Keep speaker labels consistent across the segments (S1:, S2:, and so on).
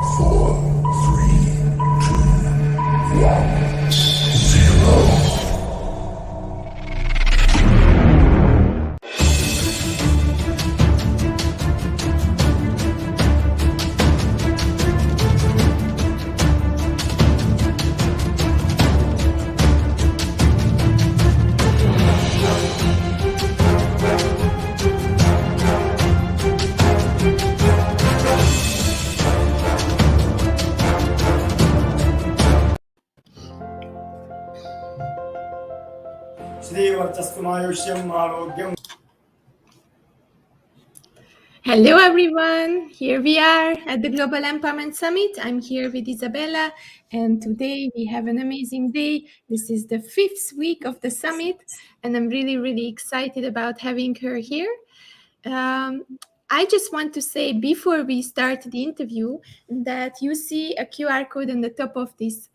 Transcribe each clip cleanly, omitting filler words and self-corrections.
S1: 4, 3, 2, 1, 0.
S2: Hello everyone, here we are at the Global Empowerment Summit. I'm here with Isabella, and today we have an amazing day. This is the 5th week of the summit, and I'm really excited about having her here. I just want to say before we start the interview that you see a QR code on the top of this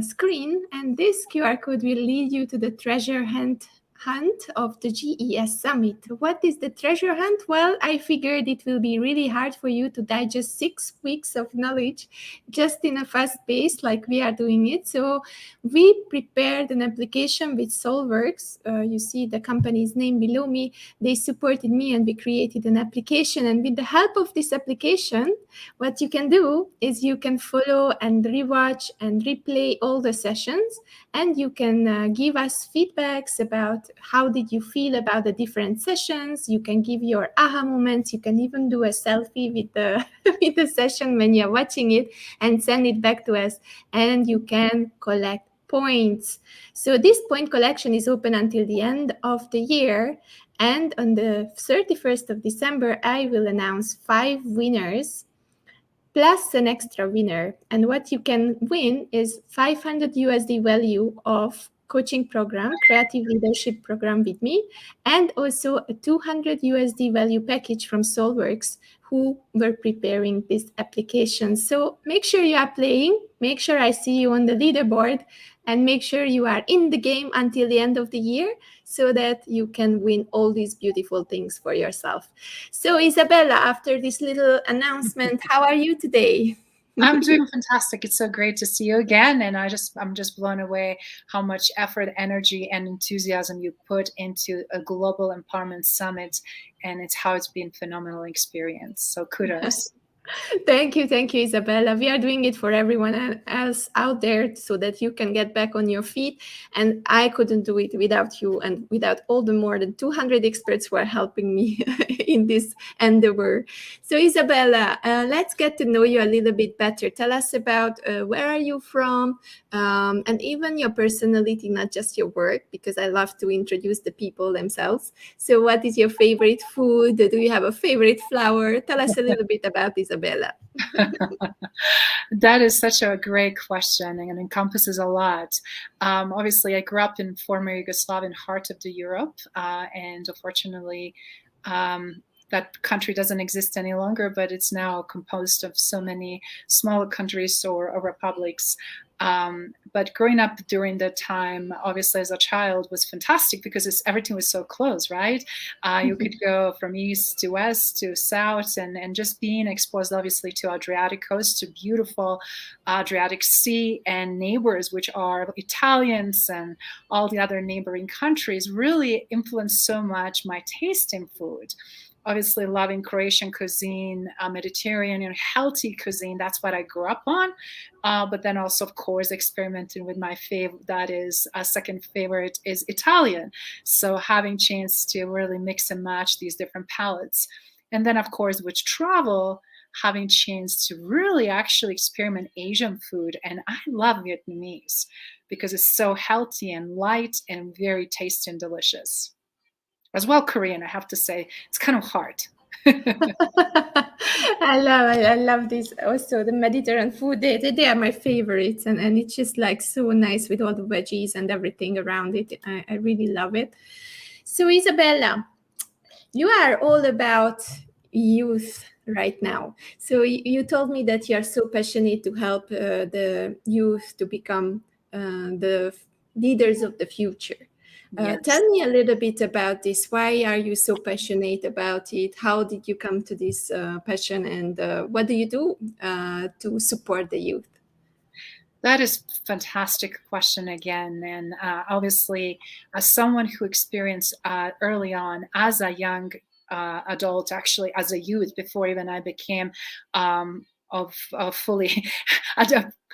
S2: screen, and this QR code will lead you to the treasure hunt of the GES Summit. What is the treasure hunt? Well, I figured it will be really hard for you to digest 6 weeks of knowledge just in a fast pace like we are doing it. So we prepared an application with Solworxs. You see the company's name below me. They supported me and we created an application. And with the help of this application, what you can do is you can follow and rewatch and replay all the sessions, and you can give us feedbacks about how did you feel about the different sessions. You can give your aha moments. You can even do a selfie with the with the session when you're watching it and send it back to us, and you can collect points. So this point collection is open until the end of the year, and on the 31st of December I will announce 5 winners plus an extra winner. And what you can win is 500 USD value of coaching program, creative leadership program with me, and also a 200 USD value package from Solworxs, who were preparing this application. So make sure you are playing, make sure I see you on the leaderboard, and make sure you are in the game until the end of the year so that you can win all these beautiful things for yourself. So Isabella, after this little announcement, how are you today?
S3: I'm doing fantastic. It's so great to see you again. And I'm just blown away how much effort, energy, and enthusiasm you put into a global empowerment summit. And it's been phenomenal experience. So kudos.
S2: Thank you, Isabella. We are doing it for everyone else out there so that you can get back on your feet. And I couldn't do it without you and without all the more than 200 experts who are helping me in this endeavor. So Isabella, let's get to know you a little bit better. Tell us about where are you from, and even your personality, not just your work, because I love to introduce the people themselves. So what is your favorite food? Do you have a favorite flower? Tell us a little bit about Isabella.
S3: That is such a great question and encompasses a lot. Obviously, I grew up in former Yugoslavian heart of the Europe, and unfortunately, that country doesn't exist any longer, but it's now composed of so many smaller countries or republics. But growing up during that time, obviously as a child, was fantastic because everything was so close, right? You could go from east to west to south, and just being exposed, obviously, to Adriatic coast, to beautiful Adriatic Sea, and neighbors, which are Italians and all the other neighboring countries, really influenced so much my taste in food. Obviously, loving Croatian cuisine, Mediterranean, healthy cuisine. That's what I grew up on. But then also, of course, experimenting with my favorite. That is a second favorite is Italian. So having chance to really mix and match these different palettes. And then, of course, with travel, having chance to really actually experiment Asian food. And I love Vietnamese because it's so healthy and light and very tasty and delicious. As well, Korean, I have to say, it's kind of hard.
S2: I love this. Also, the Mediterranean food, they are my favorites, and it's just like so nice with all the veggies and everything around it. I really love it. So Isabella, you are all about youth right now. So you told me that you are so passionate to help the youth to become the leaders of the future.
S3: Yes.
S2: Tell me a little bit about this. Why are you so passionate about it? How did you come to this passion, and what do you do to support the youth?
S3: That is a fantastic question again. And obviously, as someone who experienced early on as a young adult, actually as a youth, before even I became of fully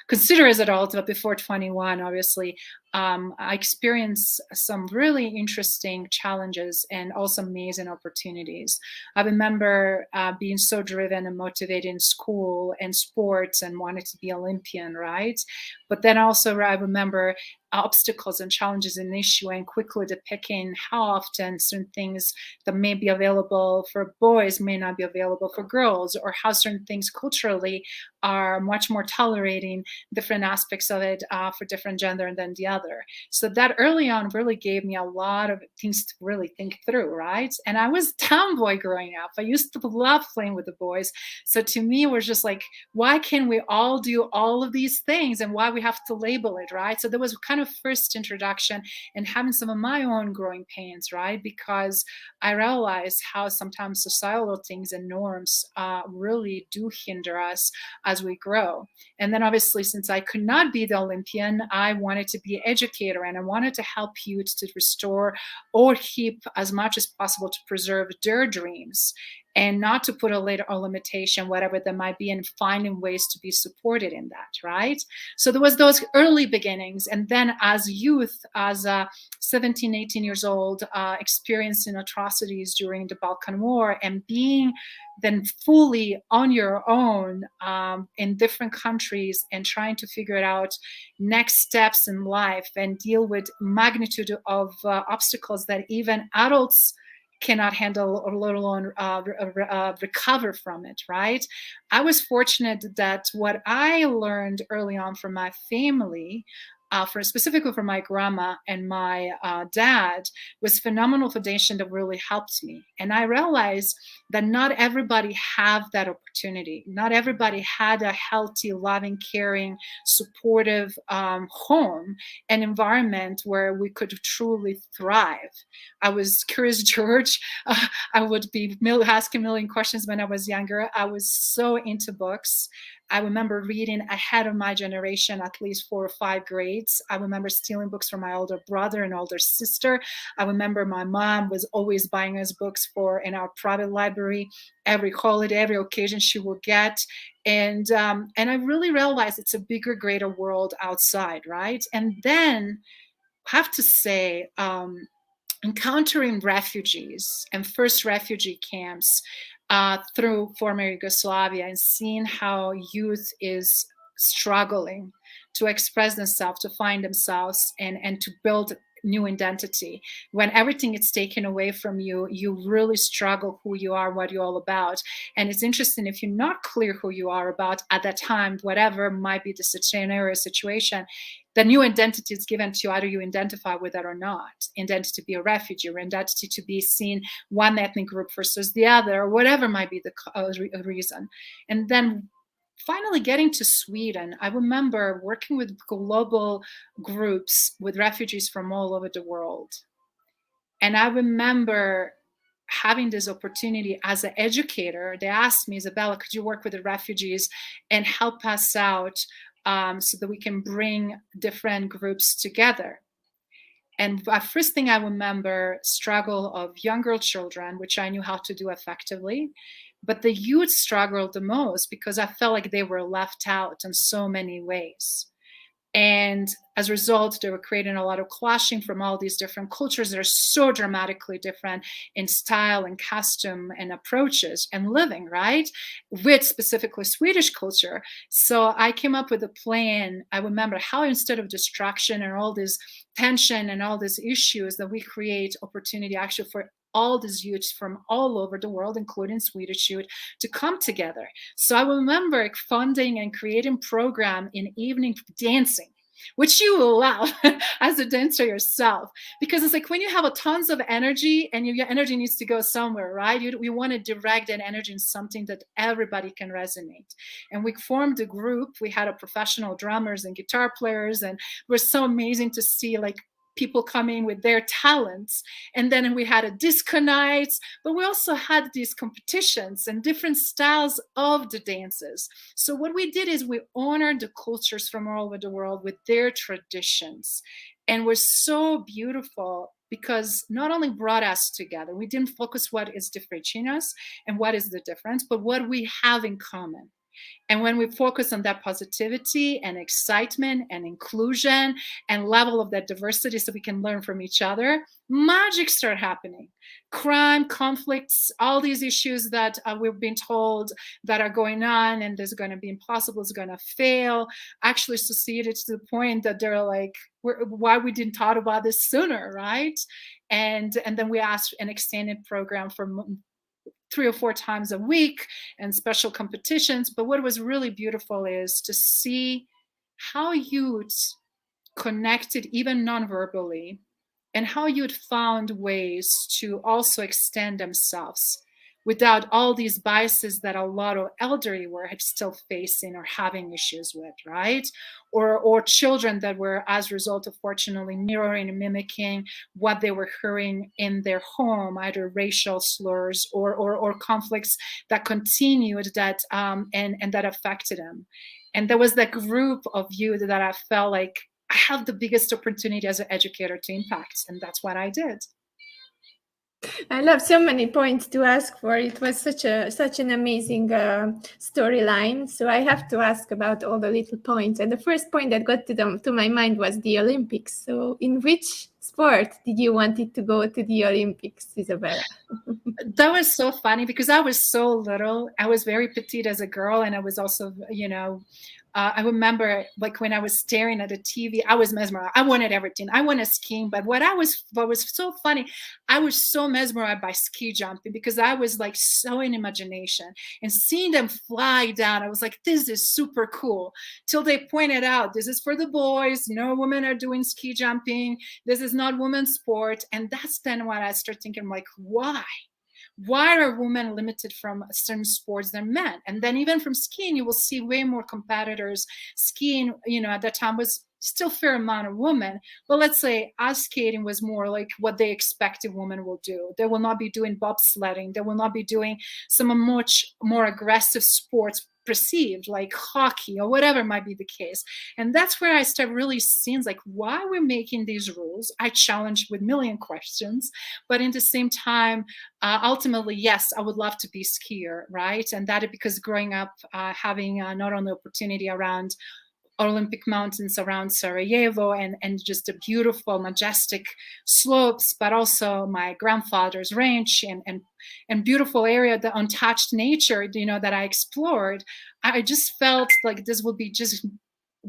S3: consider as adult, but before 21, obviously, I experienced some really interesting challenges and also amazing opportunities. I remember being so driven and motivated in school and sports and wanted to be Olympian, right? But then also I remember obstacles and challenges in issue and quickly depicting how often certain things that may be available for boys may not be available for girls, or how certain things culturally are much more tolerating different aspects of it for different gender than the other. So that early on really gave me a lot of things to really think through, right? And I was tomboy growing up. I used to love playing with the boys. So to me, it was just like, why can't we all do all of these things, and why we have to label it, right? So there was kind of first introduction and having some of my own growing pains, right? Because I realized how sometimes societal things and norms really do hinder us as we grow. And then obviously, since I could not be the Olympian, I wanted to be an educator, and I wanted to help youth to restore or keep as much as possible to preserve their dreams, and not to put a limitation, whatever that might be, and finding ways to be supported in that, right? So there was those early beginnings. And then as youth, as 17, 18 years old, experiencing atrocities during the Balkan War, and being then fully on your own in different countries and trying to figure it out next steps in life and deal with magnitude of obstacles that even adults cannot handle, or let alone recover from it, right? I was fortunate that what I learned early on from my family, specifically from my grandma and my dad, was phenomenal foundation that really helped me. And I realized that not everybody have that opportunity. Not everybody had a healthy, loving, caring, supportive home and environment where we could truly thrive. I was Curious George. I would be asking a million questions when I was younger. I was so into books. I remember reading ahead of my generation at least 4 or 5 grades. I remember stealing books from my older brother and older sister. I remember my mom was always buying us books in our private library. Every holiday, every occasion she will get. And I really realized it's a bigger, greater world outside, right? And then I have to say, encountering refugees and first refugee camps through former Yugoslavia, and seeing how youth is struggling to express themselves, to find themselves, and to build new identity. When everything is taken away from you, you really struggle who you are, what you're all about. And it's interesting, if you're not clear who you are about at that time, whatever might be the scenario, situation, the new identity is given to you, either you identify with that or not. Identity to be a refugee, or identity to be seen one ethnic group versus the other, or whatever might be the reason. And then finally getting to Sweden, I remember working with global groups with refugees from all over the world. And I remember having this opportunity as an educator. They asked me, Isabella, could you work with the refugees and help us out so that we can bring different groups together? And the first thing I remember, struggle of younger children, which I knew how to do effectively. But the youth struggled the most because I felt like they were left out in so many ways. And as a result, they were creating a lot of clashing from all these different cultures that are so dramatically different in style and costume and approaches and living, right? With specifically Swedish culture. So I came up with a plan. I remember how, instead of distraction and all this tension and all these issues, that we create opportunity actually for all these youths from all over the world, including Swedish youth, to come together. So I remember funding and creating program in evening dancing, which you will love as a dancer yourself, because it's like when you have a tons of energy and your energy needs to go somewhere, right? We want to direct that energy in something that everybody can resonate. And we formed a group. We had a professional drummers and guitar players, and it was so amazing to see like people coming with their talents. And then we had a disco nights, but we also had these competitions and different styles of the dances. So what we did is we honored the cultures from all over the world with their traditions, and was so beautiful because not only brought us together, we didn't focus what is differentiating us and what is the difference, but what we have in common. And when we focus on that positivity and excitement and inclusion and level of that diversity so we can learn from each other, magic start happening. Crime, conflicts, all these issues that we've been told that are going on and there's going to be impossible, it's going to fail, actually succeeded to the point that they're like, why we didn't talk about this sooner, right? And then we asked an extended program for 3 or 4 times a week and special competitions. But what was really beautiful is to see how youth connected even non-verbally, and how you'd found ways to also extend themselves without all these biases that a lot of elderly were still facing or having issues with, right? Or children that were, as a result of fortunately mirroring and mimicking what they were hearing in their home, either racial slurs or conflicts that continued that and that affected them. And there was that group of youth that I felt like I have the biggest opportunity as an educator to impact, and that's what I did.
S2: I love so many points to ask for. It was such an amazing storyline. So I have to ask about all the little points. And the first point that got to my mind was the Olympics. So in which sport did you want it to go to the Olympics, Isabella?
S3: That was so funny because I was so little. I was very petite as a girl, and I was also, I remember like when I was staring at the TV, I was mesmerized. I wanted everything. I wanted skiing, but what was so funny, I was so mesmerized by ski jumping because I was like so in imagination and seeing them fly down. I was like, this is super cool. Till they pointed out, this is for the boys. Women are doing ski jumping. This is not women's sport. And that's then when I started thinking, like, why? Why are women limited from certain sports than men? And then even from skiing, you will see way more competitors skiing. At that time was still a fair amount of women, but let's say ice skating was more like what they expected women will do. They will not be doing bobsledding. They will not be doing some much more aggressive sports perceived, like hockey or whatever might be the case. And that's where I start really seeing like why we're making these rules. I challenge with a million questions, but in the same time, ultimately, yes, I would love to be a skier, right? And that is because growing up, having not only opportunity around Olympic mountains around Sarajevo and just the beautiful, majestic slopes, but also my grandfather's ranch and beautiful area, the untouched nature, that I explored. I just felt like this would be just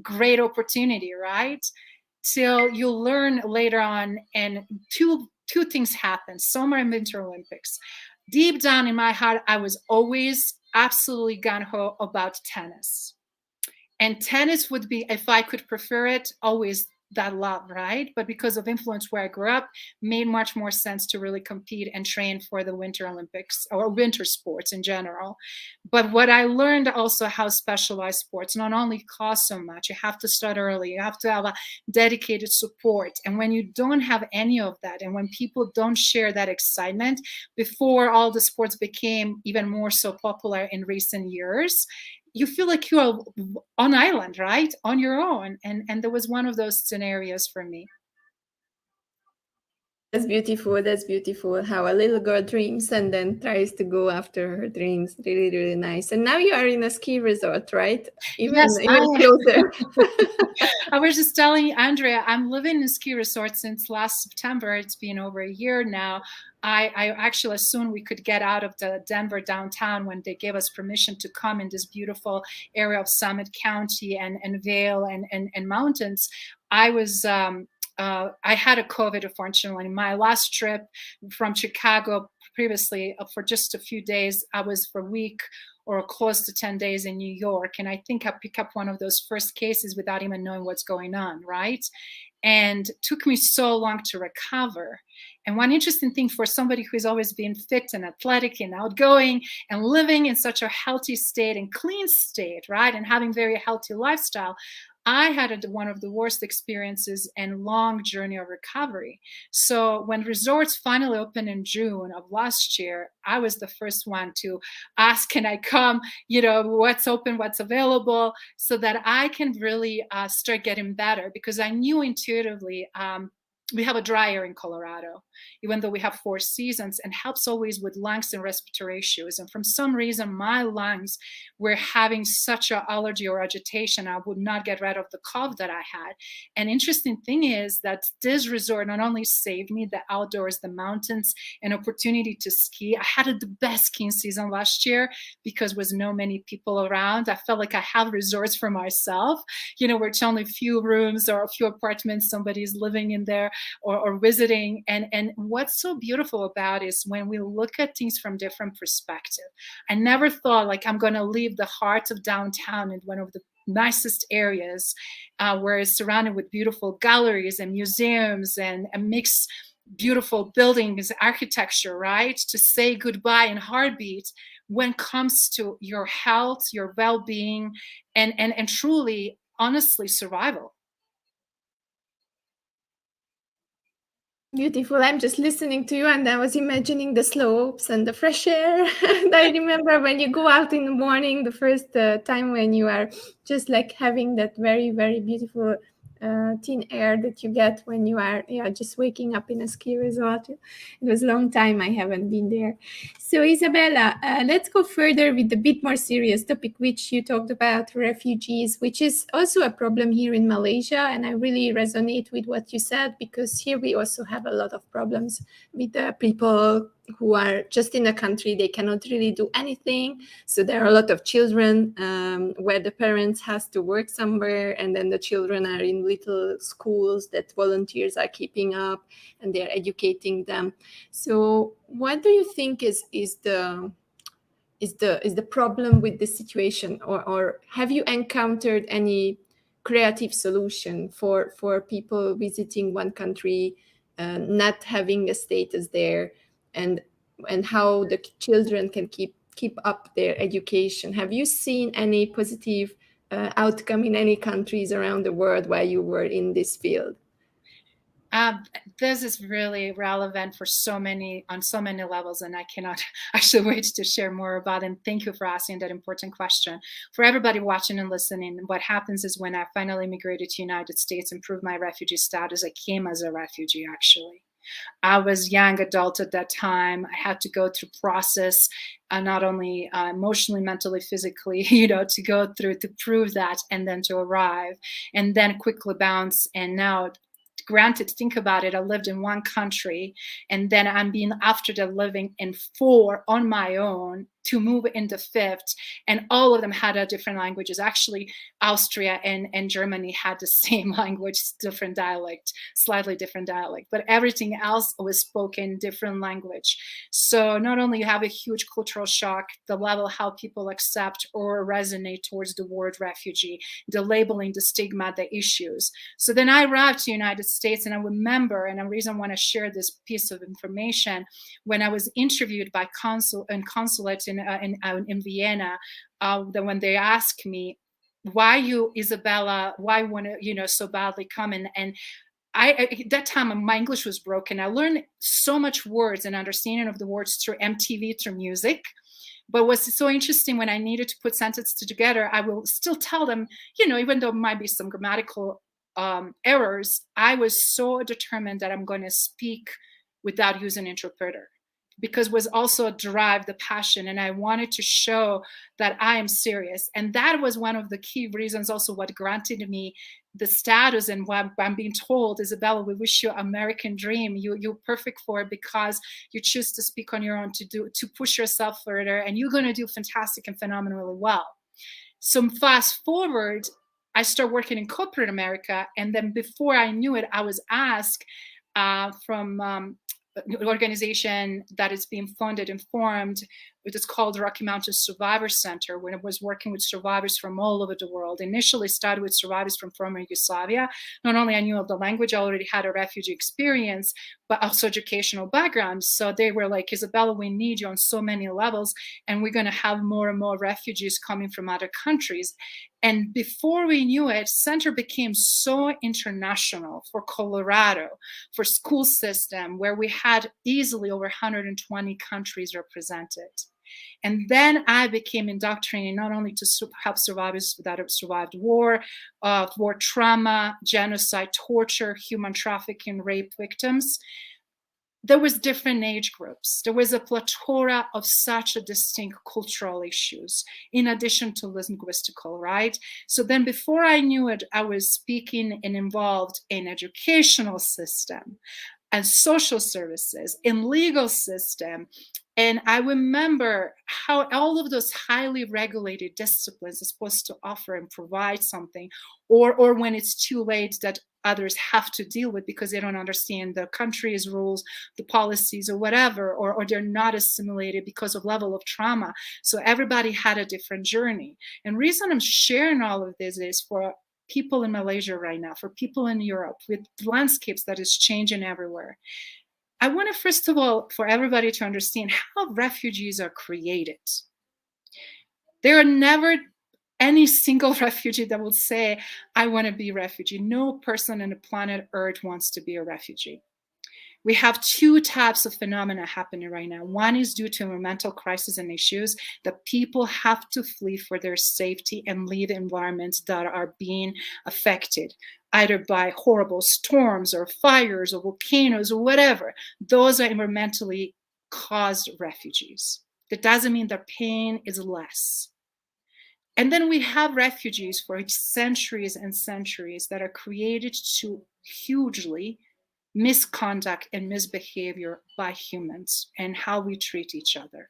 S3: great opportunity, right? Till you learn later on, and two things happen: Summer and Winter Olympics. Deep down in my heart, I was always absolutely gung-ho about tennis. And tennis would be, if I could prefer it, always that love, right? But because of influence where I grew up, made much more sense to really compete and train for the Winter Olympics or winter sports in general. But what I learned also how specialized sports not only cost so much, you have to start early, you have to have a dedicated support. And when you don't have any of that, and when people don't share that excitement, before all the sports became even more so popular in recent years, you feel like you're on island, right? On your own. And there was one of those scenarios for me.
S2: That's beautiful. That's beautiful. How a little girl dreams and then tries to go after her dreams. Really, really nice. And now you are in a ski resort, right? Even closer.
S3: I was just telling Andrea, I'm living in a ski resort since last September. It's been over a year now. I actually, as soon we could get out of the Denver downtown when they gave us permission to come in this beautiful area of Summit County and Vail and mountains, I was I had a COVID, unfortunately. My last trip from Chicago previously for just a few days, I was for a week or close to 10 days in New York. And I think I picked up one of those first cases without even knowing what's going on, right? And it took me so long to recover. And one interesting thing for somebody who has always been fit and athletic and outgoing and living in such a healthy state and clean state, right, and having very healthy lifestyle, I had one of the worst experiences and long journey of recovery. So when resorts finally opened in June of last year, I was the first one to ask, can I come? What's open, what's available, so that I can really start getting better, because I knew intuitively, we have a dry air in Colorado, even though we have 4 seasons, and helps always with lungs and respiratory issues. And from some reason, my lungs were having such an allergy or agitation, I would not get rid of the cough that I had. And interesting thing is that this resort not only saved me the outdoors, the mountains, an opportunity to ski. I had the best skiing season last year because there was no many people around. I felt like I have resorts for myself, where it's only a few rooms or a few apartments, somebody's living in there or visiting. And what's so beautiful about it is when we look at things from different perspective. I never thought like I'm going to leave the heart of downtown in one of the nicest areas, where it's surrounded with beautiful galleries and museums and a mixed beautiful buildings, architecture, right, to say goodbye in heartbeat when it comes to your health, your well-being, and truly, honestly, survival.
S2: Beautiful. I'm just listening to you and I was imagining the slopes and the fresh air. And I remember when you go out in the morning, the first time when you are just like having that very, very beautiful thin air that you get when you are just waking up in a ski resort. It was a long time I haven't been there. So Isabella, let's go further with a bit more serious topic, which you talked about, refugees, which is also a problem here in Malaysia. And I really resonate with what you said, because here we also have a lot of problems with people who are just in a country, they cannot really do anything. So there are a lot of children where the parents has to work somewhere, and then the children are in little schools that volunteers are keeping up and they're educating them. So what do you think is the problem with this situation, or have you encountered any creative solution for people visiting one country, not having a status there, and how the children can keep up their education? Have you seen any positive outcome in any countries around the world while you were in this field?
S3: This is really relevant for on so many levels, and I cannot actually wait to share more about it. And thank you for asking that important question. For everybody watching and listening, what happens is when I finally immigrated to the United States and proved my refugee status, I came as a refugee, actually. I was young adult at that time. I had to go through process, not only emotionally, mentally, physically, to go through to prove that, and then to arrive, and then quickly bounce. And now, granted, think about it, I lived in one country, and then I'm being after the living in 4 on my own to move into 5th, and all of them had different languages. Actually, Austria and Germany had the same language, different dialect, slightly different dialect, but everything else was spoken different language. So not only you have a huge cultural shock, the level how people accept or resonate towards the word refugee, the labeling, the stigma, the issues. So then I arrived to the United States, and I remember, and the reason I want to share this piece of information, when I was interviewed by consulate in Vienna, when they asked me, why you, Isabella, why want to, so badly come in? And at that time, my English was broken. I learned so much words and understanding of the words through MTV, through music. But what's so interesting, when I needed to put sentences together, I will still tell them, even though there might be some grammatical errors, I was so determined that I'm going to speak without using an interpreter, because was also drive the passion, and I wanted to show that I am serious. And that was one of the key reasons also what granted me the status, and what I'm being told, Isabella, we wish you American dream. You're perfect for it because you choose to speak on your own, to push yourself further, and you're going to do fantastic and phenomenally well. So fast forward, I started working in corporate America, and then before I knew it, I was asked from organization that is being funded and formed. It is called Rocky Mountain Survivor Center, when it was working with survivors from all over the world. Initially started with survivors from former Yugoslavia. Not only I knew of the language, I already had a refugee experience, but also educational background. So they were like, Isabella, we need you on so many levels, and we're going to have more and more refugees coming from other countries. And before we knew it, center became so international for Colorado, for school system, where we had easily over 120 countries represented. And then I became indoctrinated not only to help survivors that have survived war trauma, genocide, torture, human trafficking, rape victims. There was different age groups. There was a plethora of such a distinct cultural issues, in addition to linguistical, right? So then before I knew it, I was speaking and involved in educational system and social services, in legal system. And I remember how all of those highly regulated disciplines are supposed to offer and provide something, or when it's too late that others have to deal with because they don't understand the country's rules, the policies, or whatever, or they're not assimilated because of level of trauma. So everybody had a different journey. And reason I'm sharing all of this is for people in Malaysia right now, for people in Europe, with landscapes that is changing everywhere. I want to, first of all, for everybody to understand how refugees are created. There are never any single refugee that will say, I want to be a refugee. No person on the planet Earth wants to be a refugee. We have two types of phenomena happening right now. One is due to environmental crisis and issues that people have to flee for their safety and leave environments that are being affected, either by horrible storms or fires or volcanoes or whatever. Those are environmentally caused refugees. That doesn't mean their pain is less. And then we have refugees for centuries and centuries that are created to hugely misconduct and misbehavior by humans and how we treat each other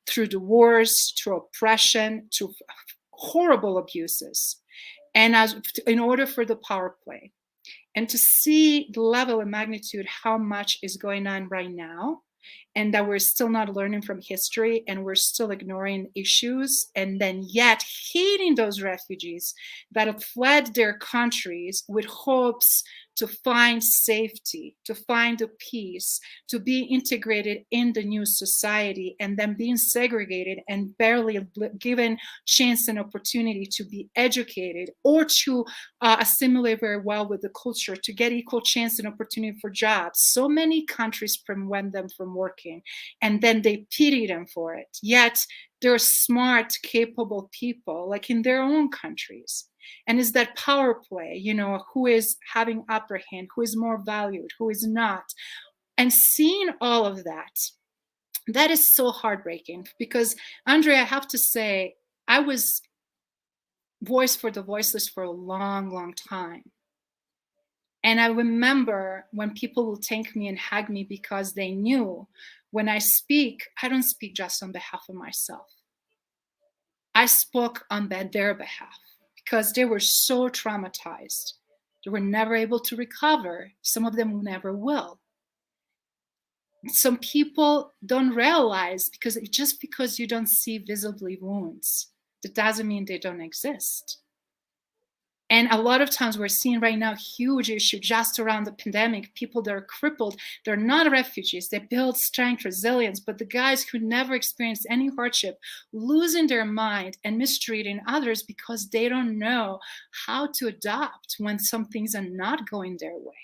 S3: through the wars, through oppression, to horrible abuses, and in order for the power play. And to see the level and magnitude, how much is going on right now, and that we're still not learning from history, and we're still ignoring issues, and then yet hating those refugees that have fled their countries with hopes to find safety, to find a peace, to be integrated in the new society, and then being segregated and barely given chance and opportunity to be educated or to assimilate very well with the culture, to get equal chance and opportunity for jobs. So many countries prevent them from working, and then they pity them for it. Yet they're smart, capable people, like in their own countries. And it's that power play, who is having upper hand, who is more valued, who is not. And seeing all of that, that is so heartbreaking, because Andre, I have to say, I was voice for the voiceless for a long, long time. And I remember when people will thank me and hug me because they knew when I speak, I don't speak just on behalf of myself. I spoke on their behalf, because they were so traumatized. They were never able to recover. Some of them never will. Some people don't realize, because just because you don't see visibly wounds, that doesn't mean they don't exist. And a lot of times we're seeing right now huge issue just around the pandemic. People that are crippled, they're not refugees. They build strength, resilience. But the guys who never experienced any hardship, losing their mind and mistreating others because they don't know how to adapt when some things are not going their way.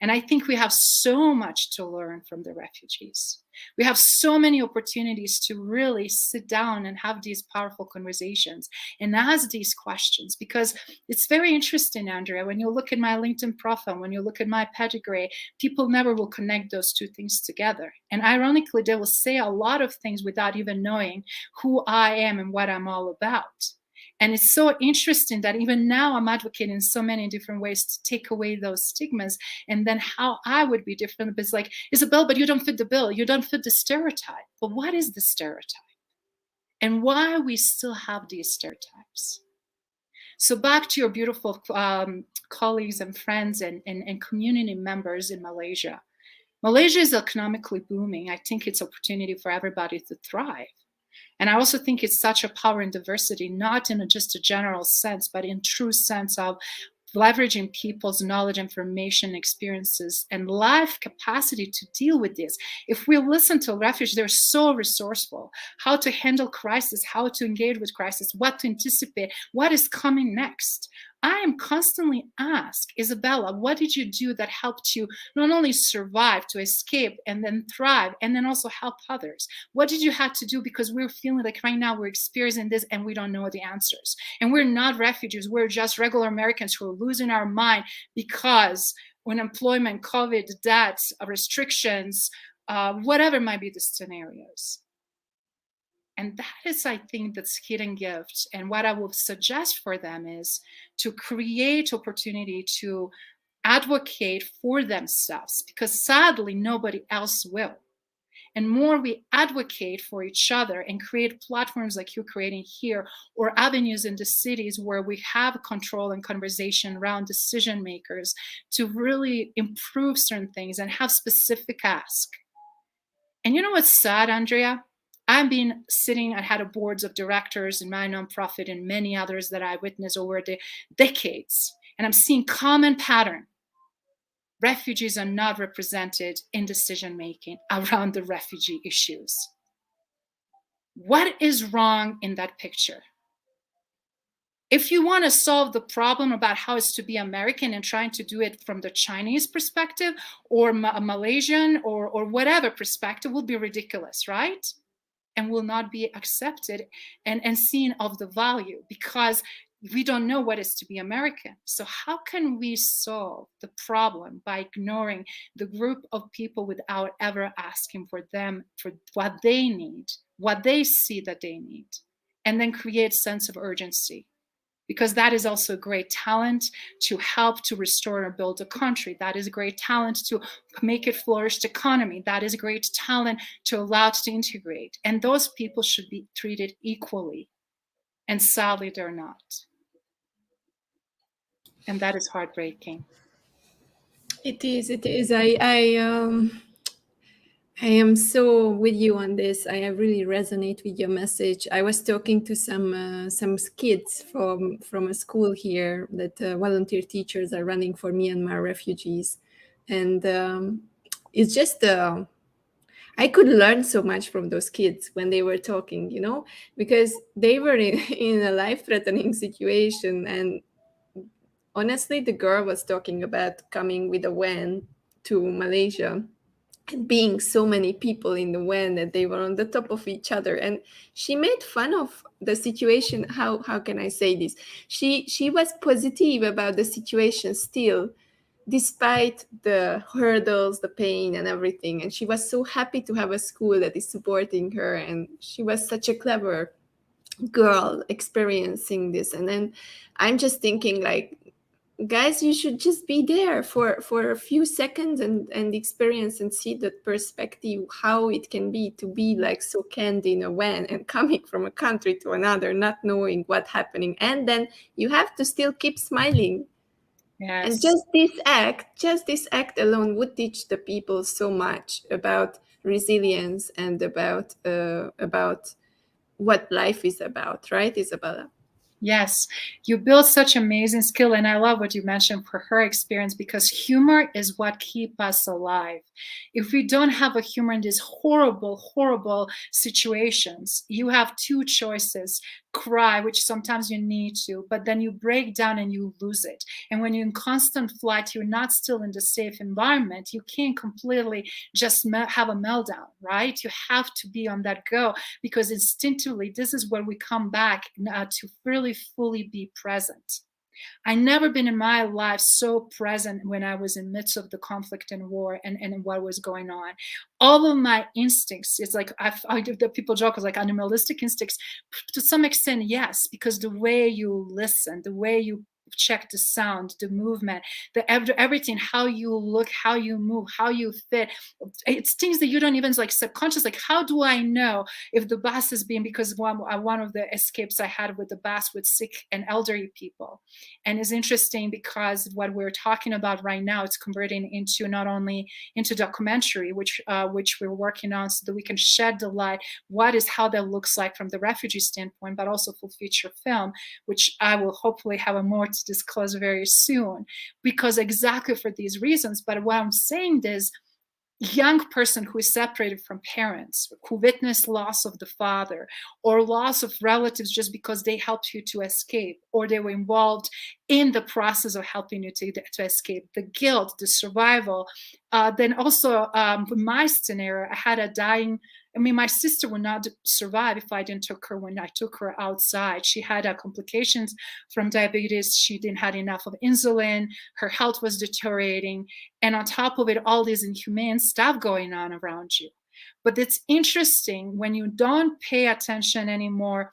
S3: And I think we have so much to learn from the refugees. We have so many opportunities to really sit down and have these powerful conversations and ask these questions, because it's very interesting, Andrea, when you look at my LinkedIn profile, when you look at my pedigree, people never will connect those two things together. And ironically, they will say a lot of things without even knowing who I am and what I'm all about. And it's so interesting that even now I'm advocating in so many different ways to take away those stigmas, and then how I would be different. But it's like, Isabel, but you don't fit the bill. You don't fit the stereotype. But what is the stereotype? And why we still have these stereotypes? So back to your beautiful colleagues and friends and community members in Malaysia. Malaysia is economically booming. I think it's opportunity for everybody to thrive. And I also think it's such a power in diversity, not in just a general sense, but in true sense of leveraging people's knowledge, information, experiences, and life capacity to deal with this. If we listen to refugees, they're so resourceful. How to handle crisis, how to engage with crisis, what to anticipate, what is coming next. I am constantly asked, Isabella, what did you do that helped you not only survive, to escape, and then thrive, and then also help others? What did you have to do? Because we're feeling like right now we're experiencing this and we don't know the answers. And we're not refugees. We're just regular Americans who are losing our mind because unemployment, COVID, debt, restrictions, whatever might be the scenarios. And that is, I think, that's hidden gift. And what I would suggest for them is to create opportunity to advocate for themselves, because sadly, nobody else will. And more we advocate for each other and create platforms like you're creating here, or avenues in the cities where we have control and conversation around decision makers to really improve certain things and have specific ask. And you know what's sad, Andrea? I've been sitting at head of boards of directors in my nonprofit and many others that I witnessed over the decades. And I'm seeing common pattern. Refugees are not represented in decision-making around the refugee issues. What is wrong in that picture? If you want to solve the problem about how it's to be American and trying to do it from the Chinese perspective or Malaysian or whatever perspective, will be ridiculous, right? And will not be accepted and seen of the value, because we don't know what is to be American. So how can we solve the problem by ignoring the group of people without ever asking for them for what they need, what they see that they need, and then create sense of urgency? Because that is also a great talent to help to restore or build a country. That is a great talent to make it flourish the economy. That is a great talent to allow it to integrate. And those people should be treated equally. And sadly, they're not. And that is heartbreaking.
S2: It is. I am so with you on this. I really resonate with your message. I was talking to some kids from a school here that volunteer teachers are running for Myanmar refugees, and it's just I could learn so much from those kids when they were talking, because they were in a life-threatening situation. And honestly, the girl was talking about coming with a van to Malaysia, and being so many people in the van that they were on the top of each other. And she made fun of the situation. How can I say this? She was positive about the situation still, despite the hurdles, the pain and everything. And she was so happy to have a school that is supporting her. And she was such a clever girl experiencing this. And then I'm just thinking, like, guys, you should just be there for a few seconds and experience and see the perspective, how it can be to be like so candid in a van and coming from a country to another, not knowing what's happening. And then you have to still keep smiling.
S3: Yes.
S2: And just this act alone would teach the people so much about resilience and about what life is about, right, Isabella?
S3: Yes, you build such amazing skill. And I love what you mentioned for her experience, because humor is what keeps us alive. If we don't have a humor in these horrible, horrible situations, you have two choices: cry, which sometimes you need to, but then you break down and you lose it. And when you're in constant flight, you're not still in the safe environment. You can't completely just have a meltdown, right? You have to be on that go, because instinctively, this is where we come back to really fully be present. I never been in my life so present when I was in midst of the conflict and war and what was going on. All of my instincts, it's like the people joke, it's like animalistic instincts. To some extent, yes, because the way you listen, the way you check the sound, the movement, everything, how you look, how you move, how you fit. It's things that you don't even like subconscious. Like, how do I know if the bus is being, because one of the escapes I had with the bus with sick and elderly people. And it's interesting because what we're talking about right now, it's converting into not only into documentary, which we're working on so that we can shed the light, how that looks like from the refugee standpoint, but also full feature film, which I will hopefully have a more to disclose very soon, because exactly for these reasons. But what I'm saying is, young person who is separated from parents, who witnessed loss of the father or loss of relatives just because they helped you to escape, or they were involved in the process of helping you to escape, the guilt, the survival. Then also my scenario, I had a dying, my sister would not survive if I didn't took her when I took her outside. She had complications from diabetes. She didn't have enough of insulin. Her health was deteriorating. And on top of it, all this inhumane stuff going on around you. But it's interesting when you don't pay attention anymore,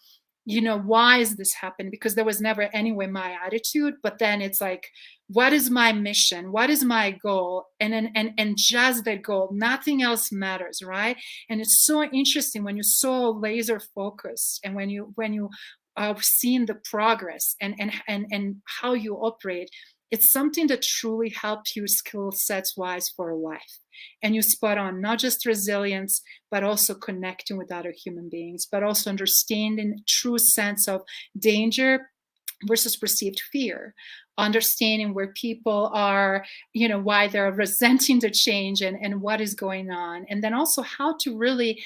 S3: why is this happening? Because there was never anyway my attitude, but then it's like, what is my mission? What is my goal? And just that goal, nothing else matters, right? And it's so interesting when you're so laser focused, and when you are seeing the progress and how you operate. It's something that truly helps you skill sets wise for life. And you spot on not just resilience, but also connecting with other human beings, but also understanding true sense of danger versus perceived fear, understanding where people are, why they're resenting the change and what is going on. And then also how to really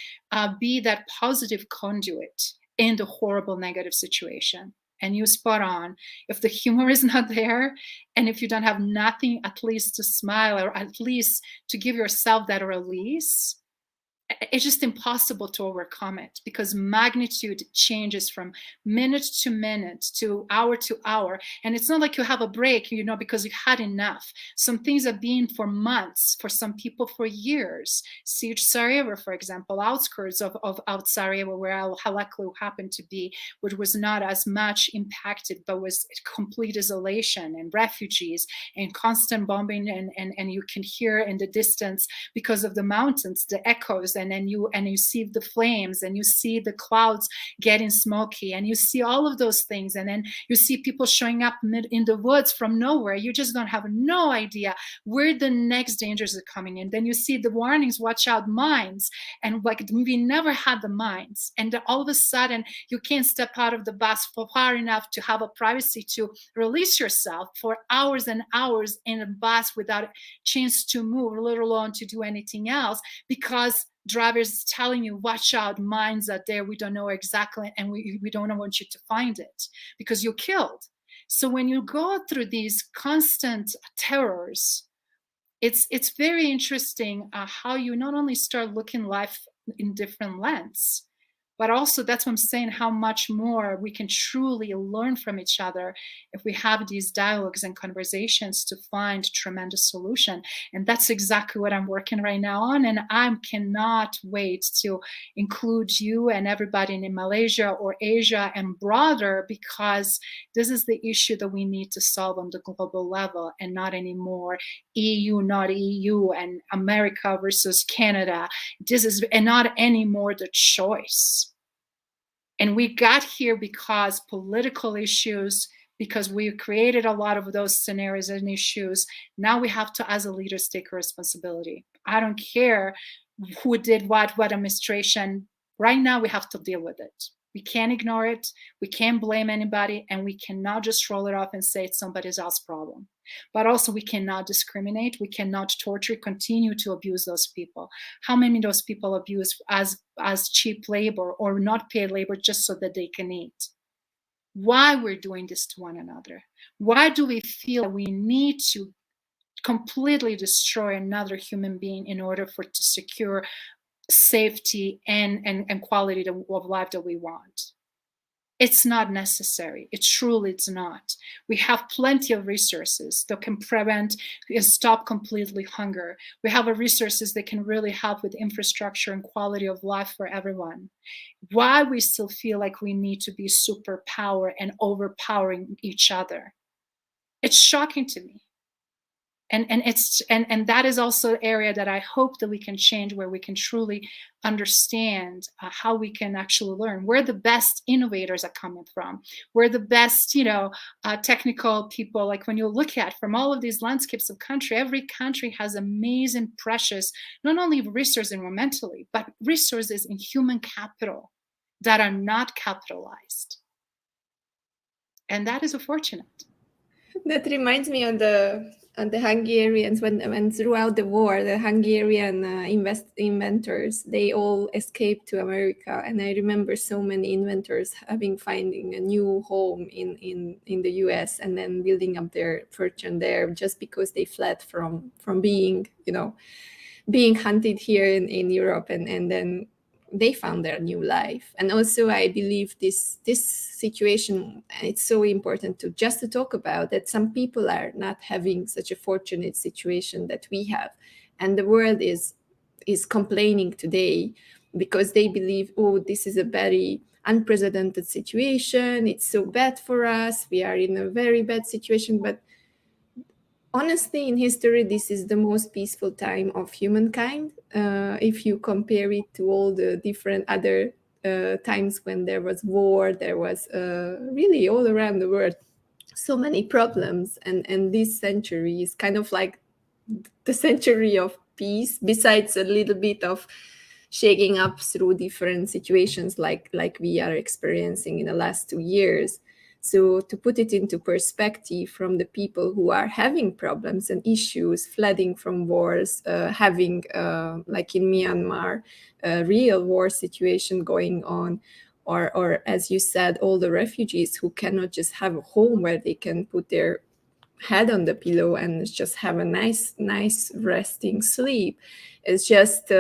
S3: be that positive conduit in the horrible negative situation. And you spot on. If the humor is not there, and if you don't have nothing, at least to smile, or at least to give yourself that release, it's just impossible to overcome it, because magnitude changes from minute to hour. And it's not like you have a break, because you had enough. Some things have been for months, for some people for years. Siege Sarajevo, for example, outskirts of Sarajevo, where I luckily happened to be, which was not as much impacted, but was complete isolation and refugees and constant bombing. And you can hear in the distance, because of the mountains, the echoes, and then you see the flames, and you see the clouds getting smoky, and you see all of those things, and then you see people showing up in the woods from nowhere. You just don't have no idea where the next dangers are coming in. Then you see the warnings, watch out, mines, and like we never had the mines, and all of a sudden you can't step out of the bus for far enough to have a privacy to release yourself for hours and hours in a bus without a chance to move, let alone to do anything else, because drivers telling you, watch out, mines are there, we don't know exactly, and we don't want you to find it because you're killed. So when you go through these constant terrors, it's very interesting how you not only start looking life in different lens, but also, that's what I'm saying, how much more we can truly learn from each other if we have these dialogues and conversations to find tremendous solution. And that's exactly what I'm working right now on. And I cannot wait to include you and everybody in Malaysia or Asia and broader, because this is the issue that we need to solve on the global level, and not anymore EU, not EU, and America versus Canada. This is, and not anymore the choice. And we got here because political issues, because we created a lot of those scenarios and issues. Now we have to, as a leaders, take a responsibility. I don't care who did what administration. Right now we have to deal with it. We can't ignore it. We can't blame anybody, and we cannot just roll it off and say it's somebody else's problem. But also, we cannot discriminate. We cannot torture, continue to abuse those people. How many of those people abuse as cheap labor or not paid labor just so that they can eat? Why we're doing this to one another? Why do we feel that we need to completely destroy another human being in order to secure safety and quality of life that we want? It's not necessary. It's not. We have plenty of resources that can prevent and stop completely hunger. We have resources that can really help with infrastructure and quality of life for everyone. Why we still feel like we need to be superpower and overpowering each other? It's shocking to me. And that is also an area that I hope that we can change, where we can truly understand how we can actually learn where the best innovators are coming from, where the best technical people. Like when you look at from all of these landscapes of country, every country has amazing, precious, not only resources environmentally, but resources in human capital that are not capitalized, and that is unfortunate.
S2: That reminds me on the Hungarians when throughout the war, the Hungarian inventors, they all escaped to America, and I remember so many inventors finding a new home in the U.S. and then building up their fortune there just because they fled from being being hunted here in Europe, and then they found their new life. And also I believe this situation, it's so important to talk about that some people are not having such a fortunate situation that we have, and the world is complaining today because they believe, oh, this is a very unprecedented situation, it's so bad for us, we are in a very bad situation. But honestly, in history, this is the most peaceful time of humankind. If you compare it to all the different other times when there was war, there was really all around the world so many problems. And this century is kind of like the century of peace, besides a little bit of shaking up through different situations like we are experiencing in the last 2 years. So to put it into perspective, from the people who are having problems and issues, flooding from wars, having, like in Myanmar, a real war situation going on, or as you said, all the refugees who cannot just have a home where they can put their head on the pillow and just have a nice resting sleep. It's just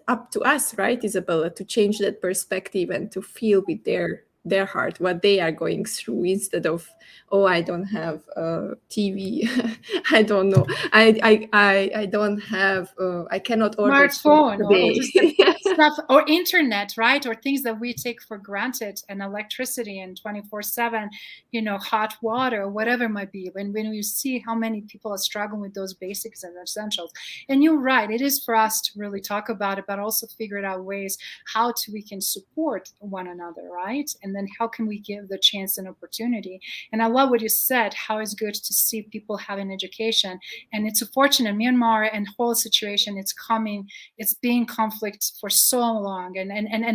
S2: up to us, right, Isabella, to change that perspective and to feel with their heart what they are going through, instead of, oh, I don't have TV, I don't know, I don't have, I cannot order food
S3: Smartphone or
S2: today.
S3: just stuff, or internet, right? Or things that we take for granted, and electricity and 24/7, hot water, whatever it might be. When you see how many people are struggling with those basics and essentials. And you're right, it is for us to really talk about it, but also figure out ways how we can support one another, right? And then how can we give the chance and opportunity? And I love what you said, how it's good to see people having education. And it's unfortunate, Myanmar and whole situation, it's being conflict for so long, and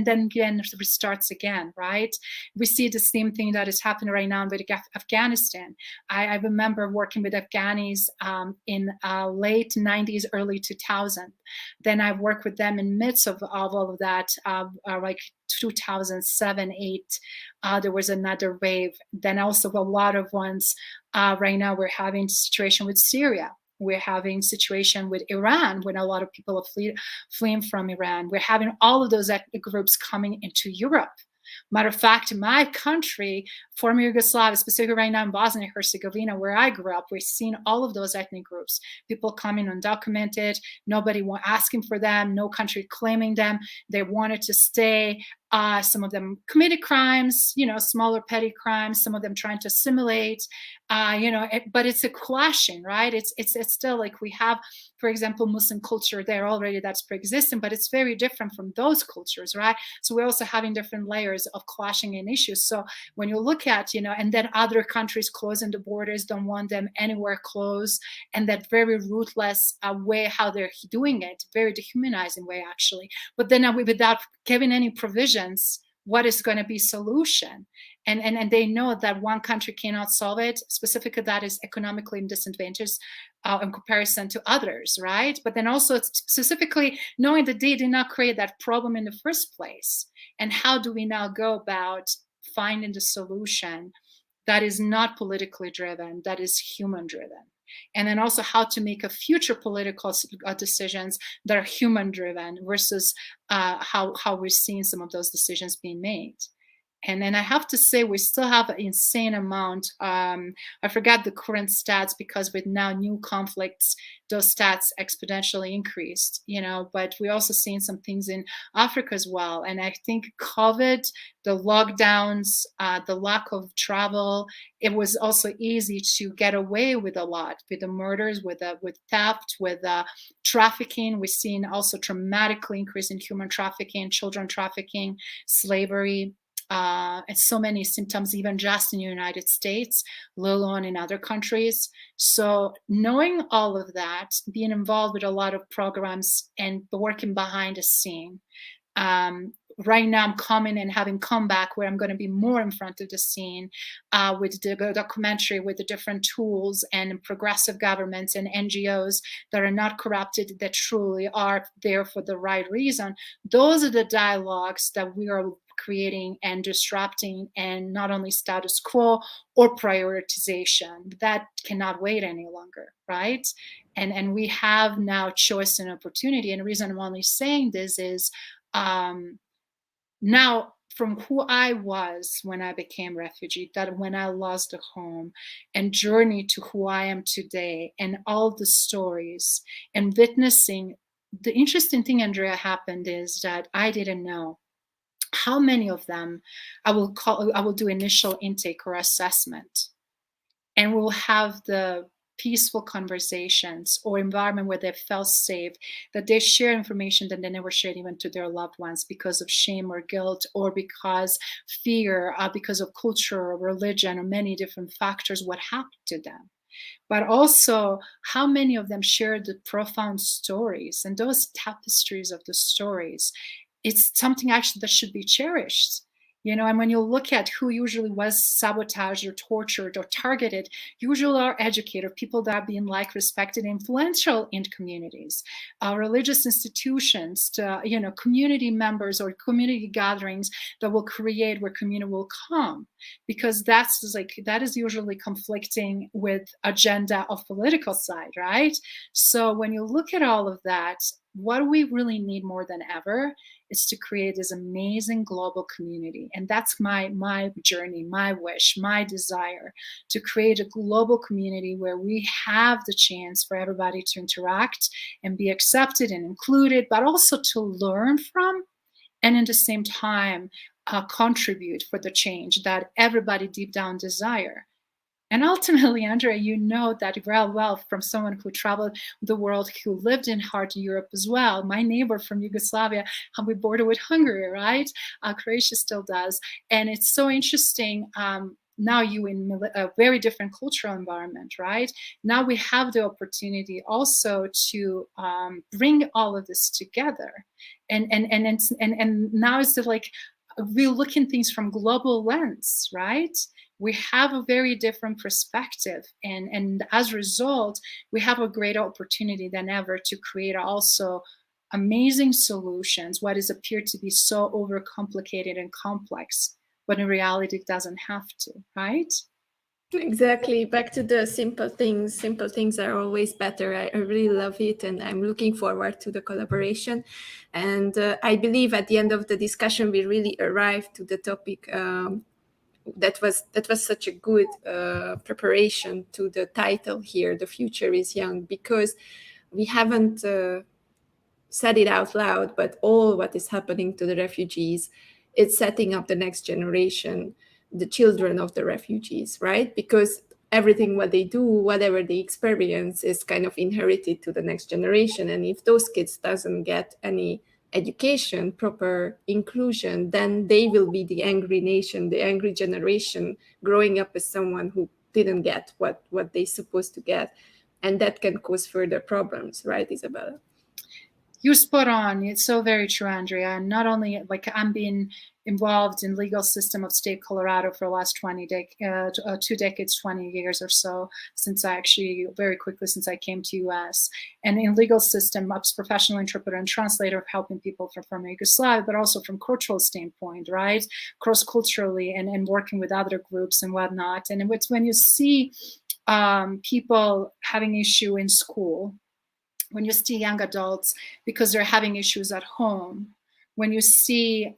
S3: then again it restarts again, right? We see the same thing that is happening right now with Afghanistan. I remember working with Afghanis in late 90s, early 2000. Then I worked with them in midst of all of that, like 2007, 8. There was another wave. Then also a lot of ones. Right now we're having a situation with Syria. We're having situation with Iran, when a lot of people are fleeing from Iran. We're having all of those ethnic groups coming into Europe. Matter of fact, my country, former Yugoslavia, specifically right now in Bosnia and Herzegovina, where I grew up, we're seeing all of those ethnic groups. People coming undocumented, nobody asking for them, no country claiming them. They wanted to stay. Some of them committed crimes, smaller petty crimes. Some of them trying to assimilate, but it's a clashing, right? It's still like we have, for example, Muslim culture there already that's pre-existing, but it's very different from those cultures, right? So we're also having different layers of clashing and issues. So when you look at, and then other countries closing the borders, don't want them anywhere close, and that very ruthless way how they're doing it, very dehumanizing way actually. But then without giving any provision, what is going to be solution, and they know that one country cannot solve it, specifically that is economically disadvantaged in comparison to others, right? But then also specifically knowing that they did not create that problem in the first place, and how do we now go about finding the solution that is not politically driven, that is human driven? And then also how to make a future political decisions that are human driven versus how we're seeing some of those decisions being made. And then I have to say, we still have an insane amount. I forgot the current stats, because with now new conflicts, those stats exponentially increased, but we also seen some things in Africa as well. And I think COVID, the lockdowns, the lack of travel, it was also easy to get away with a lot, with the murders, with theft, with trafficking. We've seen also dramatically increase in human trafficking, children trafficking, slavery. And so many symptoms, even just in the United States, let alone in other countries. So knowing all of that, being involved with a lot of programs and working behind the scene, right now I'm coming and having come back where I'm going to be more in front of the scene with the documentary, with the different tools and progressive governments and NGOs that are not corrupted, that truly are there for the right reason. Those are the dialogues that we are creating and disrupting, and not only status quo or prioritization. That cannot wait any longer, right? And we have now choice and opportunity. And the reason I'm only saying this is now, from who I was when I became refugee, that when I lost a home, and journey to who I am today, and all the stories and witnessing, the interesting thing, Andrea, happened is that I didn't know how many of them I will do initial intake or assessment, and we'll have the peaceful conversations or environment where they felt safe, that they share information that they never shared even to their loved ones, because of shame or guilt, or because fear, because of culture or religion, or many different factors, what happened to them. But also how many of them shared the profound stories, and those tapestries of the stories, it's something actually that should be cherished. And when you look at who usually was sabotaged or tortured or targeted, usually are educated people that are being liked, respected, influential in communities, religious institutions, community members or community gatherings that will create where community will come, because that is usually conflicting with agenda of political side, right? So when you look at all of that, what we really need more than ever is to create this amazing global community. And that's my journey, my wish, my desire, to create a global community where we have the chance for everybody to interact and be accepted and included, but also to learn from, and at the same time contribute for the change that everybody deep down desire. And ultimately, Andrea, you know that well from someone who traveled the world, who lived in hard Europe as well. My neighbor from Yugoslavia, we border with Hungary, right? Croatia still does. And it's so interesting. Now you in a very different cultural environment, right? Now we have the opportunity also to bring all of this together. And now it's like we're looking things from global lens, right? We have a very different perspective. And as a result, we have a greater opportunity than ever to create also amazing solutions, what is appeared to be so overcomplicated and complex, but in reality, it doesn't have to, right?
S2: Exactly. Back to the simple things. Simple things are always better. I really love it, and I'm looking forward to the collaboration. And I believe at the end of the discussion, we really arrived to the topic. That was such a good preparation to the title here. The future is young, because we haven't said it out loud, but all what is happening to the refugees, it's setting up the next generation, the children of the refugees, right? Because everything what they do, whatever they experience, is kind of inherited to the next generation. And if those kids doesn't get any education, proper inclusion, then they will be the angry nation, the angry generation, growing up as someone who didn't get what they're supposed to get. And that can cause further problems, right, Isabella?
S3: You're spot on. It's so very true, Andrea. And not only I'm being involved in legal system of state Colorado for the last 2 decades, 20 years or so, since I came to US. And in legal system, I'm a professional interpreter and translator, helping people from Yugoslavia, but also from cultural standpoint, right? Cross-culturally and working with other groups and whatnot. And it's when you see people having issue in school, when you see young adults because they're having issues at home, when you see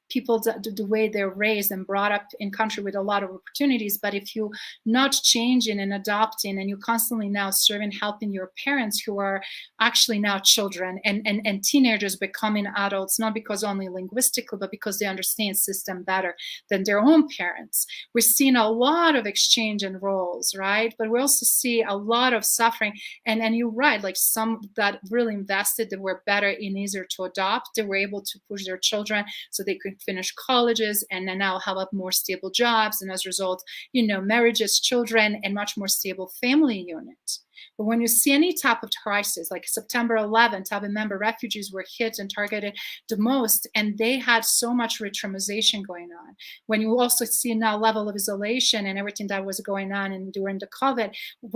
S3: people, the way they're raised and brought up in country with a lot of opportunities. But if you not changing and adopting, and you constantly now serving, helping your parents who are actually now children and teenagers becoming adults, not because only linguistically, but because they understand system better than their own parents. We're seeing a lot of exchange in roles, right? But we also see a lot of suffering. And you're right, like some that really invested, that were better and easier to adopt, they were able to push their children so they could finish colleges and then now have more stable jobs, and as a result, marriages, children, and much more stable family unit. But when you see any type of crisis, like September 11th, I remember refugees were hit and targeted the most, and they had so much re-traumatization going on. When you also see now level of isolation and everything that was going on and during the COVID,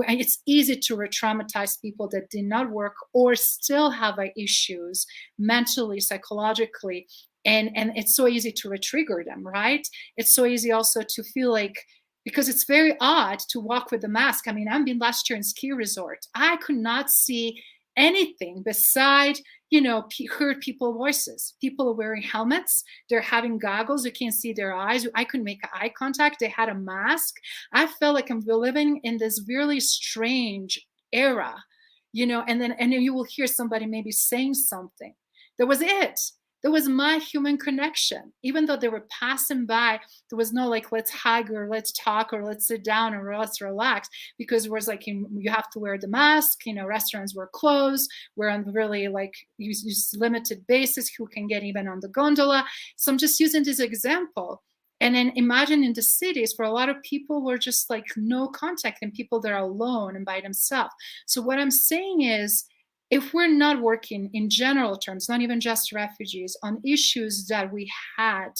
S3: it's easy to re-traumatize people that did not work or still have issues mentally, psychologically. And it's so easy to re-trigger them, right? It's so easy also to feel like, because it's very odd to walk with a mask. I mean, I've been last year in ski resort. I could not see anything beside, heard people voices. People are wearing helmets. They're having goggles. You can't see their eyes. I couldn't make eye contact. They had a mask. I felt like I'm living in this really strange era, and then you will hear somebody maybe saying something. That was it. There was my human connection. Even though they were passing by, there was no like, let's hug or let's talk or let's sit down or let's relax, because it was like, you have to wear the mask, restaurants were closed. We're on really like use limited basis who can get even on the gondola. So I'm just using this example. And then imagine in the cities, for a lot of people, were just like no contact, and people that are alone and by themselves. So what I'm saying is, if we're not working in general terms, not even just refugees, on issues that we had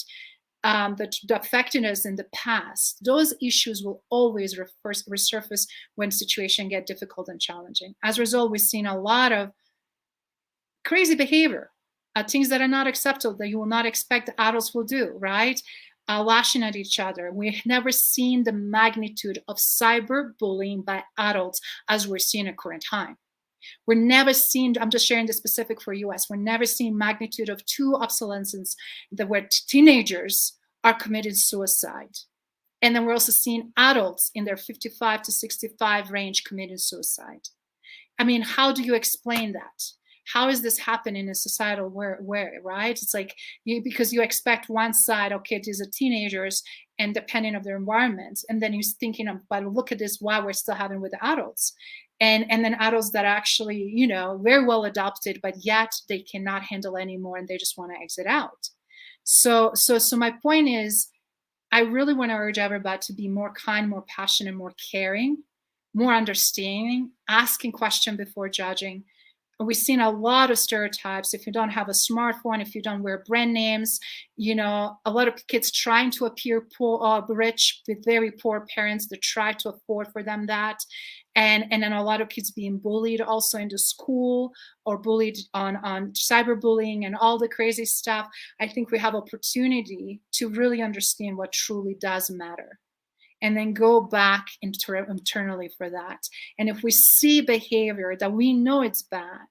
S3: that affected us in the past, those issues will always resurface when situations get difficult and challenging. As a result, we've seen a lot of crazy behavior, things that are not acceptable, that you will not expect adults will do, right? Lashing at each other. We've never seen the magnitude of cyberbullying by adults as we're seeing at current time. We're never seeing, I'm just sharing the specific for US, we're never seeing magnitude of 2 obsolescence that where teenagers are committing suicide. And then we're also seeing adults in their 55 to 65 range committing suicide. I mean, how do you explain that? How is this happening in a societal way, right? It's like, because you expect one side, okay, these are teenagers and depending on their environment. And then you're thinking, but look at this, why we're still having with the adults. And then adults that are actually, very well adopted, but yet they cannot handle anymore and they just want to exit out. So my point is, I really want to urge everybody to be more kind, more passionate, more caring, more understanding, asking questions before judging. We've seen a lot of stereotypes. If you don't have a smartphone, if you don't wear brand names, a lot of kids trying to appear poor, rich with very poor parents that try to afford for them that. And then a lot of kids being bullied also into school, or bullied on cyberbullying and all the crazy stuff. I think we have opportunity to really understand what truly does matter, and then go back internally for that. And if we see behavior that we know it's bad,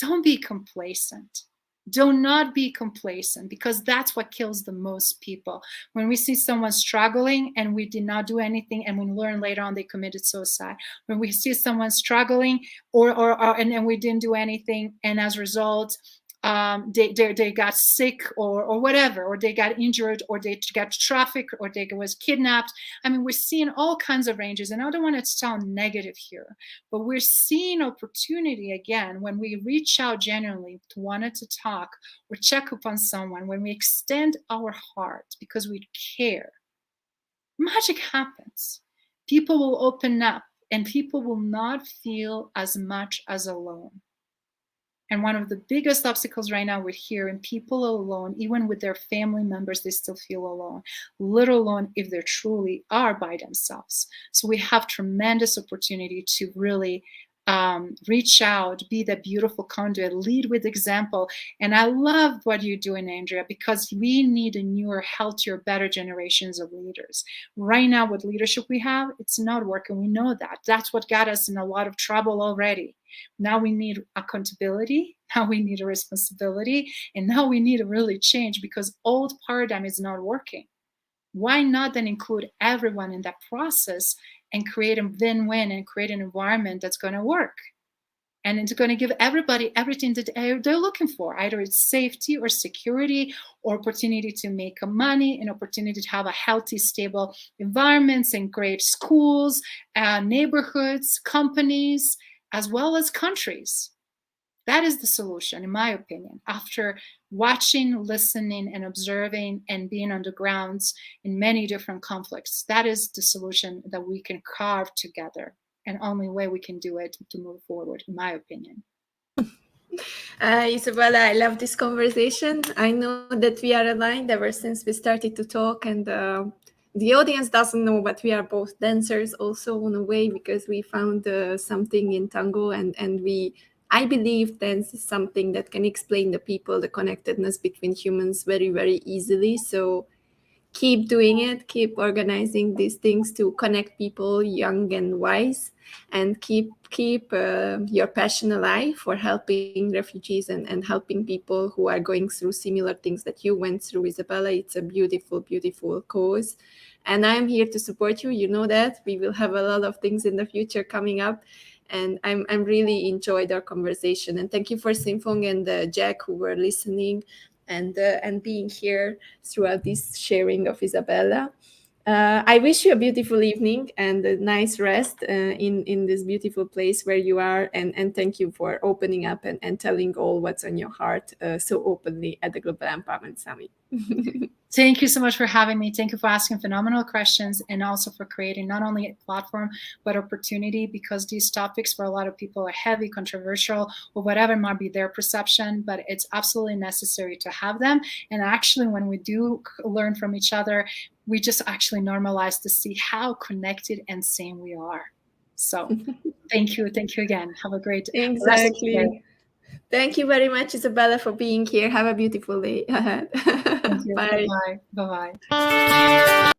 S3: don't be complacent. Do not be complacent, because that's what kills the most people. When we see someone struggling and we did not do anything, and we learn later on they committed suicide. When we see someone struggling and we didn't do anything, and as a result, they got sick or whatever, or they got injured, or they got trafficked, or they was kidnapped. I mean, we're seeing all kinds of ranges, and I don't want to sound negative here, but we're seeing opportunity again when we reach out genuinely to wanted to talk or check up on someone, when we extend our heart because we care. Magic happens. People will open up, and people will not feel as much as alone. And one of the biggest obstacles right now, we're hearing people alone, even with their family members, they still feel alone, let alone if they truly are by themselves. So we have tremendous opportunity to really reach out, be the beautiful conduit, lead with example. And I love what you're doing, Andrea, because we need a newer, healthier, better generations of leaders. Right now, with leadership we have, it's not working. We know that. That's what got us in a lot of trouble already. Now we need accountability. Now we need a responsibility. And now we need to really change, because old paradigm is not working. Why not then include everyone in that process and create a win-win and create an environment that's going to work? And it's going to give everybody everything that they're looking for. Either it's safety or security, or opportunity to make money, an opportunity to have a healthy, stable environments and great schools, neighborhoods, companies, as well as countries. That is the solution, in my opinion. After watching, listening, and observing and being on the grounds in many different conflicts, that is the solution that we can carve together. And only way we can do it to move forward, in my opinion.
S2: Isabella, I love this conversation. I know that we are aligned ever since we started to talk, and the audience doesn't know, but we are both dancers also in a way, because we found something in tango, and I believe dance is something that can explain the people, the connectedness between humans very, very easily. So keep doing it, keep organizing these things to connect people young and wise, and keep your passion alive for helping refugees and helping people who are going through similar things that you went through, Isabella. It's a beautiful, beautiful cause. And I'm here to support you. You know that. We will have a lot of things in the future coming up. And I'm really enjoyed our conversation. And thank you for Sinfong and Jack, who were listening and being here throughout this sharing of Isabella. I wish you a beautiful evening and a nice rest in this beautiful place where you are. And thank you for opening up and telling all what's on your heart so openly at the Global Empowerment Summit.
S3: Thank you so much for having me. Thank you for asking phenomenal questions, and also for creating not only a platform, but opportunity, because these topics for a lot of people are heavy, controversial, or whatever might be their perception, but it's absolutely necessary to have them. And actually, when we do learn from each other, we just actually normalize to see how connected and same we are. So thank you. Thank you again. Have a great rest of the day.
S2: Thank you very much, Isabella, for being here. Have a beautiful day ahead.
S3: Thank you.
S2: Bye.
S3: Bye-bye. Bye-bye.